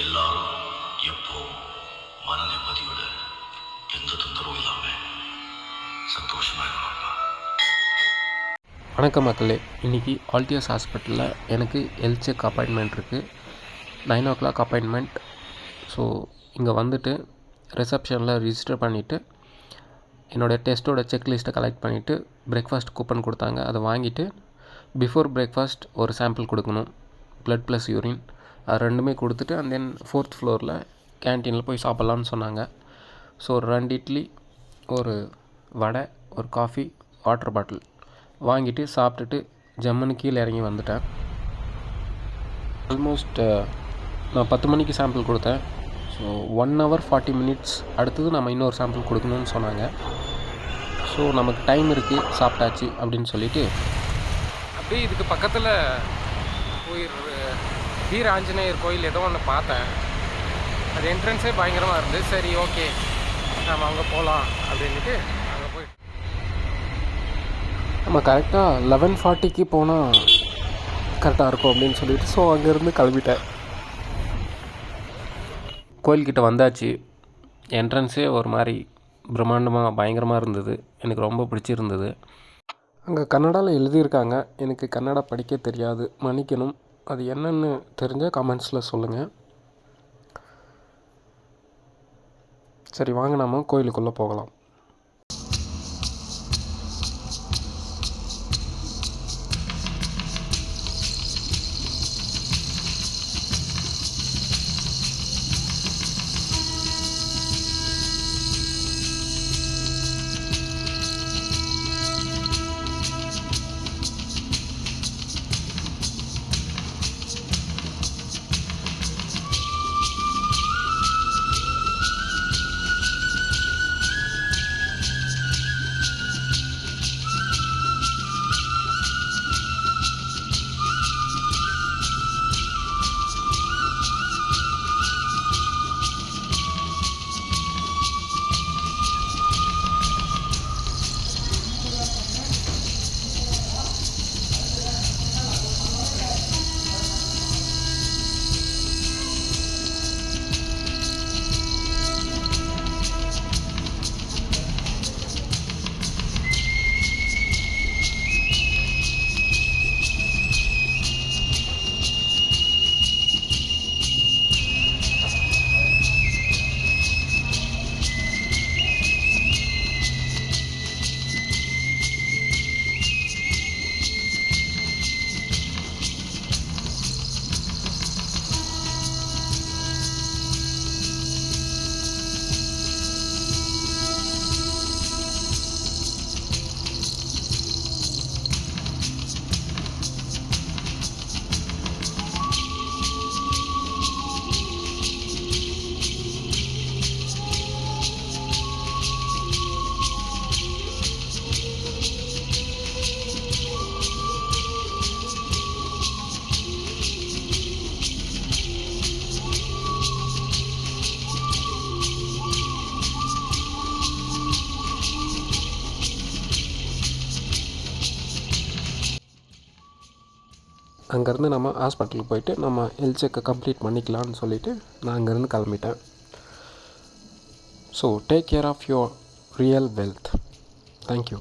எல்லாரும் எப்போ மன நிம்மதியோட எந்த தொந்தரவும் இல்லாமல் சந்தோஷமாக இருக்கணும்ப்பா. வணக்கம் மக்களே, இன்றைக்கி ஆல்டிஎஸ் ஹாஸ்பிட்டலில் எனக்கு ஹெல்த் செக் அப்பாயின்மெண்ட் இருக்குது. 9 o'clock அப்பாயின்மெண்ட். ஸோ இங்கே வந்துட்டு ரிசப்ஷனில் ரிஜிஸ்டர் பண்ணிவிட்டு என்னோடய டெஸ்ட்டோட செக்லிஸ்ட்டை கலெக்ட் பண்ணிவிட்டு பிரேக்ஃபாஸ்ட் கூப்பன் கொடுத்தாங்க. அதை வாங்கிட்டு பிஃபோர் பிரேக்ஃபாஸ்ட் ஒரு சாம்பிள் கொடுக்கணும், ப்ளட் ப்ளஸ் யூரின். அது ரெண்டுமே கொடுத்துட்டு அண்ட் தென் 4th ஃப்ளோரில் கேன்டீனில் போய் சாப்பிட்லான்னு சொன்னாங்க. ஸோ 2 இட்லி, ஒரு வடை, ஒரு காஃபி, வாட்டர் பாட்டில் வாங்கிட்டு சாப்பிட்டுட்டு ஜம்முன்னு கீழே இறங்கி வந்துட்டேன். ஆல்மோஸ்ட் நான் 10 மணிக்கு சாம்பிள் கொடுத்தேன். ஸோ 1 hour 40 minutes அடுத்தது நம்ம இன்னொரு சாம்பிள் கொடுக்கணும்னு சொன்னாங்க. ஸோ நமக்கு டைம் இருக்குது, சாப்பிட்டாச்சு அப்படின்னு சொல்லிவிட்டு அப்படியே இதுக்கு பக்கத்தில் வீர ஆஞ்சநேயர் கோயில் ஏதோ ஒன்று பார்த்தேன். அது என்ட்ரன்ஸே பயங்கரமாக இருந்தது. சரி, ஓகே, நம்ம அங்கே போகலாம் அப்படின்ட்டு அங்கே போய் நம்ம கரெக்டாக 11:40க்கு போனால் கரெக்டாக இருக்கும் அப்படின்னு சொல்லிட்டு ஸோ அங்கேருந்து கிளம்பிட்டேன். கோயில்கிட்ட வந்தாச்சு. என்ட்ரன்ஸே ஒரு மாதிரி பிரம்மாண்டமாக பயங்கரமாக இருந்தது. எனக்கு ரொம்ப பிடிச்சிருந்தது. அங்கே கன்னடாவில் எழுதியிருக்காங்க. எனக்கு கன்னடா படிக்க தெரியாது, மன்னிக்கணும். அது என்னென்னு தெரிஞ்சால் கமெண்ட்ஸில் சொல்லுங்கள். சரி, வாங்க நம்ம கோயிலுக்குள்ளே போகலாம். அங்கேருந்து நம்ம ஹாஸ்பிட்டலுக்கு போயிட்டு நம்ம ஹெல்த் செக்கை கம்ப்ளீட் பண்ணிக்கலான்னு சொல்லிவிட்டு நான் அங்கேருந்து கிளம்பிட்டேன். So take care of your real wealth. Thank you.